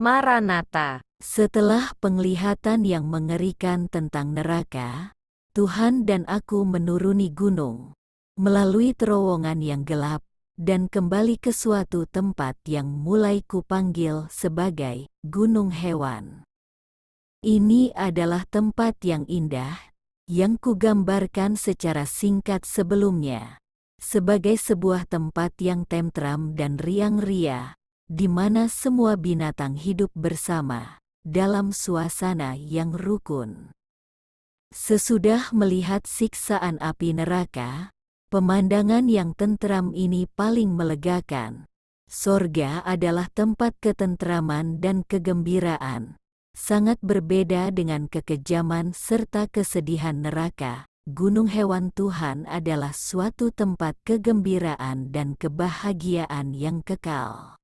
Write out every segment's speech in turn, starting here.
Maranatha. Setelah penglihatan yang mengerikan tentang neraka, Tuhan dan aku menuruni gunung, melalui terowongan yang gelap, dan kembali ke suatu tempat yang mulai kupanggil sebagai Gunung Hewan. Ini adalah tempat yang indah, yang kugambarkan secara singkat sebelumnya, sebagai sebuah tempat yang tentram dan riang-ria, di mana semua binatang hidup bersama dalam suasana yang rukun. Sesudah melihat siksaan api neraka, pemandangan yang tentram ini paling melegakan. Sorga adalah tempat ketentraman dan kegembiraan, sangat berbeda dengan kekejaman serta kesedihan neraka. Gunung Hewan Tuhan adalah suatu tempat kegembiraan dan kebahagiaan yang kekal.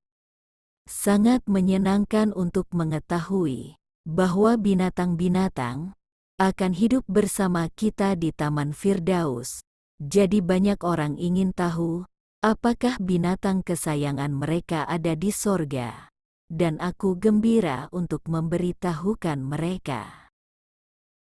Sangat menyenangkan untuk mengetahui bahwa binatang-binatang akan hidup bersama kita di Taman Firdaus. Jadi banyak orang ingin tahu apakah binatang kesayangan mereka ada di sorga. Dan aku gembira untuk memberitahukan mereka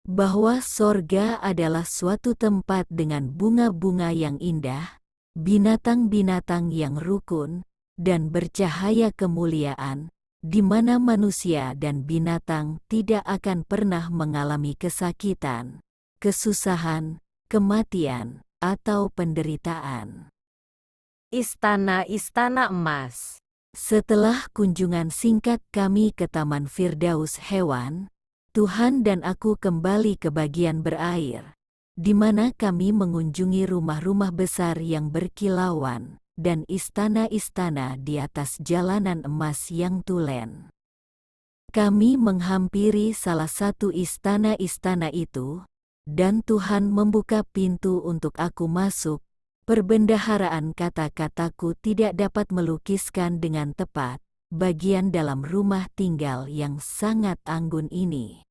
bahwa sorga adalah suatu tempat dengan bunga-bunga yang indah, binatang-binatang yang rukun, dan bercahaya kemuliaan, di mana manusia dan binatang tidak akan pernah mengalami kesakitan, kesusahan, kematian, atau penderitaan. Istana-istana emas. Setelah kunjungan singkat kami ke Taman Firdaus Hewan, Tuhan dan aku kembali ke bagian berair, di mana kami mengunjungi rumah-rumah besar yang berkilauan dan istana-istana di atas jalanan emas yang tulen. Kami menghampiri salah satu istana-istana itu, dan Tuhan membuka pintu untuk aku masuk. Perbendaharaan kata-kataku tidak dapat melukiskan dengan tepat bagian dalam rumah tinggal yang sangat anggun ini.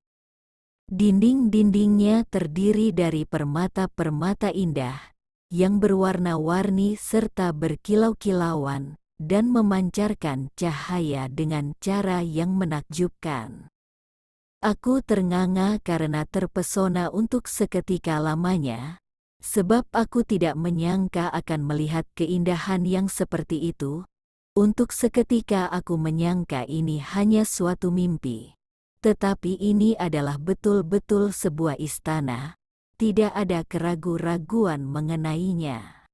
Dinding-dindingnya terdiri dari permata-permata indah yang berwarna-warni serta berkilau-kilauan dan memancarkan cahaya dengan cara yang menakjubkan. Aku ternganga karena terpesona untuk seketika lamanya, sebab aku tidak menyangka akan melihat keindahan yang seperti itu. Untuk seketika aku menyangka ini hanya suatu mimpi. Tetapi ini adalah betul-betul sebuah istana. Tidak ada keraguan-raguan mengenainya.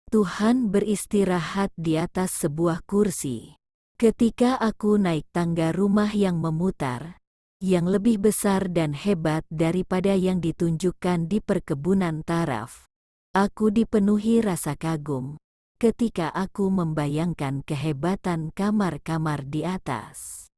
Tuhan beristirahat di atas sebuah kursi. Ketika aku naik tangga rumah yang memutar, yang lebih besar dan hebat daripada yang ditunjukkan di perkebunan taraf, aku dipenuhi rasa kagum ketika aku membayangkan kehebatan kamar-kamar di atas.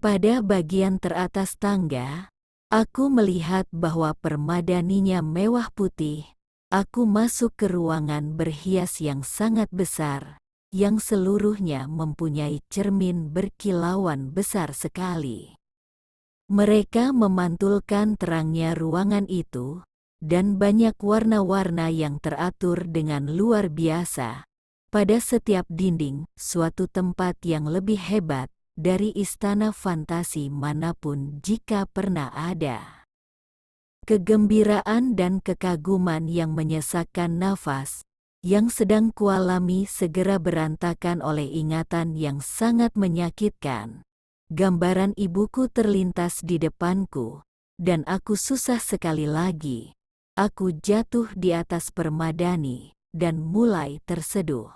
Pada bagian teratas tangga, aku melihat bahwa permadaninya mewah putih. Aku masuk ke ruangan berhias yang sangat besar, yang seluruhnya mempunyai cermin berkilauan besar sekali. Mereka memantulkan terangnya ruangan itu, dan banyak warna-warna yang teratur dengan luar biasa. Pada setiap dinding, suatu tempat yang lebih hebat dari istana fantasi manapun jika pernah ada. Kegembiraan dan kekaguman yang menyesakkan nafas, yang sedang kualami segera berantakan oleh ingatan yang sangat menyakitkan. Gambaran ibuku terlintas di depanku, dan aku susah sekali lagi. Aku jatuh di atas permadani, dan mulai terseduh.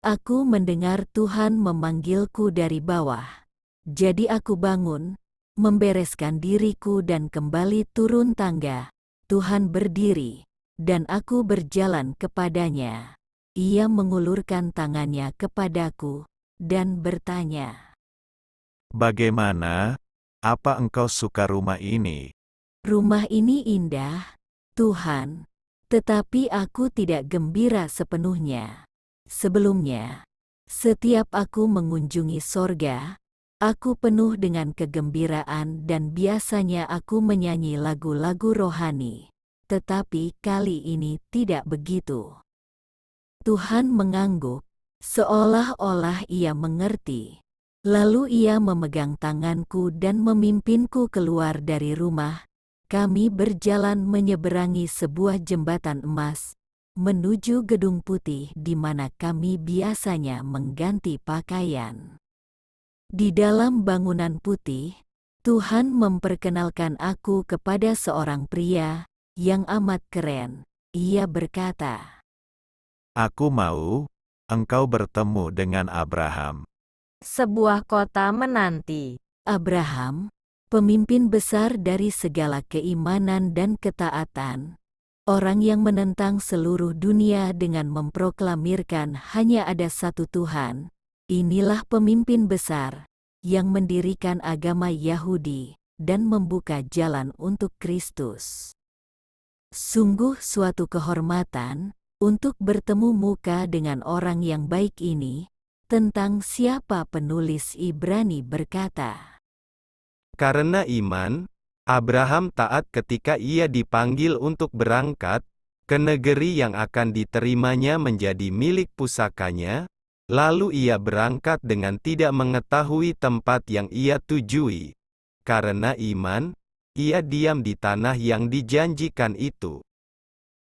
Aku mendengar Tuhan memanggilku dari bawah. Jadi aku bangun, membereskan diriku dan kembali turun tangga. Tuhan berdiri, dan aku berjalan kepadanya. Ia mengulurkan tangannya kepadaku, dan bertanya, "Bagaimana? Apa engkau suka rumah ini?" "Rumah ini indah, Tuhan, tetapi aku tidak gembira sepenuhnya. Sebelumnya, setiap aku mengunjungi sorga, aku penuh dengan kegembiraan dan biasanya aku menyanyi lagu-lagu rohani. Tetapi kali ini tidak begitu." Tuhan mengangguk, seolah-olah ia mengerti. Lalu ia memegang tanganku dan memimpinku keluar dari rumah. Kami berjalan menyeberangi sebuah jembatan emas, menuju Gedung Putih di mana kami biasanya mengganti pakaian. Di dalam bangunan putih, Tuhan memperkenalkan aku kepada seorang pria yang amat keren. Ia berkata, Aku mau engkau bertemu dengan Abraham. Sebuah kota menanti. Abraham, pemimpin besar dari segala keimanan dan ketaatan, orang yang menentang seluruh dunia dengan memproklamirkan hanya ada satu Tuhan. Inilah pemimpin besar yang mendirikan agama Yahudi dan membuka jalan untuk Kristus. Sungguh suatu kehormatan untuk bertemu muka dengan orang yang baik ini. Tentang siapa penulis Ibrani berkata, Karena iman, Abraham taat ketika ia dipanggil untuk berangkat ke negeri yang akan diterimanya menjadi milik pusakanya, lalu ia berangkat dengan tidak mengetahui tempat yang ia tujui. Karena iman, ia diam di tanah yang dijanjikan itu.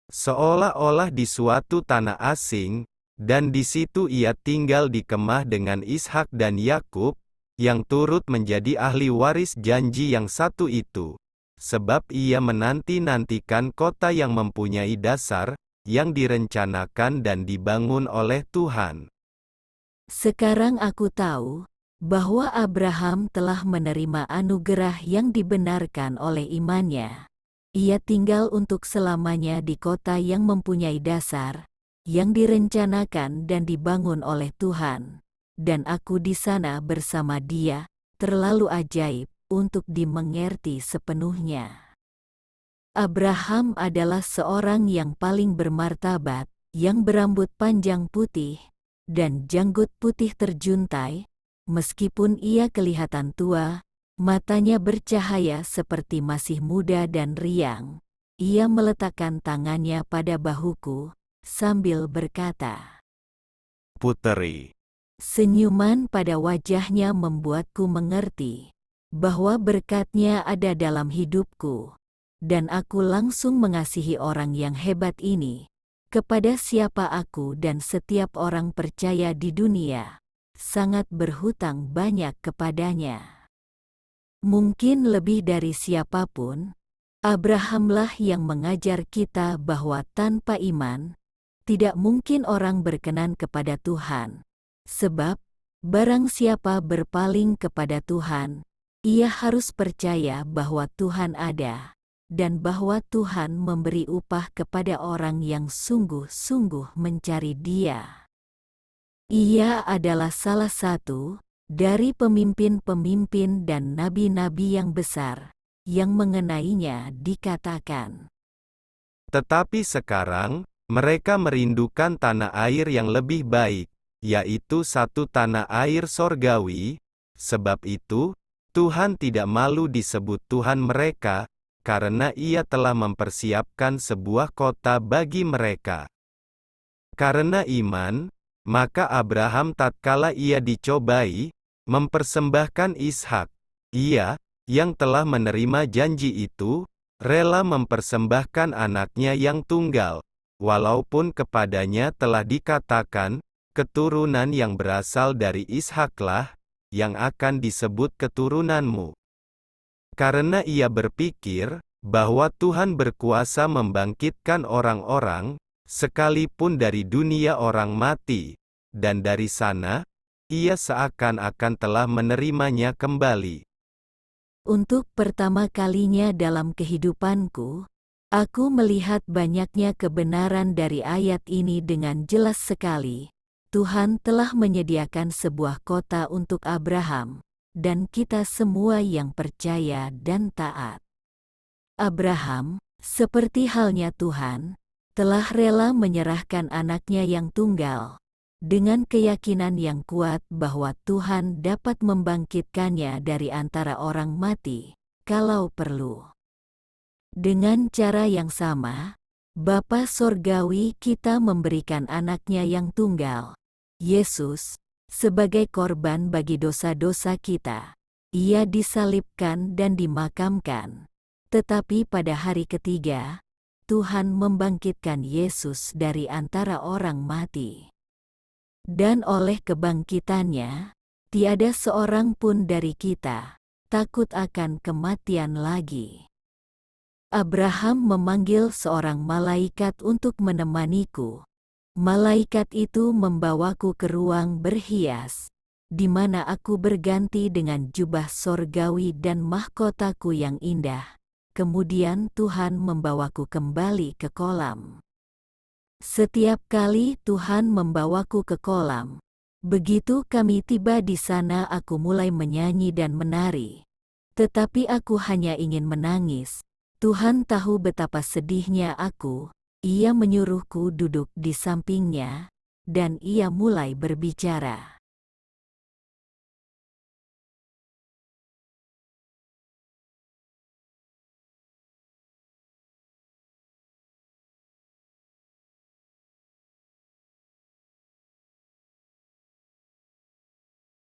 Seolah-olah di suatu tanah asing, dan di situ ia tinggal di kemah dengan Ishak dan Yakub, yang turut menjadi ahli waris janji yang satu itu. Sebab ia menanti-nantikan kota yang mempunyai dasar, yang direncanakan dan dibangun oleh Tuhan. sekarang aku tahu bahwa Abraham telah menerima anugerah yang dibenarkan oleh imannya. Ia tinggal untuk selamanya di kota yang mempunyai dasar, yang direncanakan dan dibangun oleh Tuhan. Dan aku di sana bersama dia, terlalu ajaib untuk dimengerti sepenuhnya. Abraham adalah seorang yang paling bermartabat, yang berambut panjang putih, dan janggut putih terjuntai. Meskipun ia kelihatan tua, matanya bercahaya seperti masih muda dan riang. Ia meletakkan tangannya pada bahuku, sambil berkata, Puteri, senyuman pada wajahnya membuatku mengerti bahwa berkatnya ada dalam hidupku, dan aku langsung mengasihi orang yang hebat ini, kepada siapa aku dan setiap orang percaya di dunia, sangat berhutang banyak kepadanya. Mungkin lebih dari siapapun, Abrahamlah yang mengajar kita bahwa tanpa iman, tidak mungkin orang berkenan kepada Tuhan. Sebab, barang siapa berpaling kepada Tuhan, ia harus percaya bahwa Tuhan ada, dan bahwa Tuhan memberi upah kepada orang yang sungguh-sungguh mencari Dia. Ia adalah salah satu dari pemimpin-pemimpin dan nabi-nabi yang besar, yang mengenainya dikatakan, Tetapi sekarang, mereka merindukan tanah air yang lebih baik, yaitu satu tanah air sorgawi. Sebab itu, Tuhan tidak malu disebut Tuhan mereka, karena Ia telah mempersiapkan sebuah kota bagi mereka. Karena iman, maka Abraham tatkala ia dicobai, mempersembahkan Ishak. Ia, yang telah menerima janji itu, rela mempersembahkan anaknya yang tunggal, walaupun kepadanya telah dikatakan, keturunan yang berasal dari Ishaklah, yang akan disebut keturunanmu. Karena ia berpikir, bahwa Tuhan berkuasa membangkitkan orang-orang, sekalipun dari dunia orang mati, dan dari sana, ia seakan-akan telah menerimanya kembali. untuk pertama kalinya dalam kehidupanku, aku melihat banyaknya kebenaran dari ayat ini dengan jelas sekali. Tuhan telah menyediakan sebuah kota untuk Abraham, dan kita semua yang percaya dan taat. Abraham, seperti halnya Tuhan, telah rela menyerahkan anaknya yang tunggal, dengan keyakinan yang kuat bahwa Tuhan dapat membangkitkannya dari antara orang mati, kalau perlu. Dengan cara yang sama, Bapa Sorgawi kita memberikan anaknya yang tunggal, Yesus, sebagai korban bagi dosa-dosa kita. Ia disalibkan dan dimakamkan. Tetapi pada hari ketiga, Tuhan membangkitkan Yesus dari antara orang mati. Dan oleh kebangkitannya, tiada seorang pun dari kita takut akan kematian lagi. Abraham memanggil seorang malaikat untuk menemaniku. Malaikat itu membawaku ke ruang berhias, di mana aku berganti dengan jubah sorgawi dan mahkotaku yang indah. Kemudian Tuhan membawaku kembali ke kolam. Setiap kali Tuhan membawaku ke kolam, begitu kami tiba di sana aku mulai menyanyi dan menari. Tetapi aku hanya ingin menangis. Tuhan tahu betapa sedihnya aku. Ia menyuruhku duduk di sampingnya, dan ia mulai berbicara.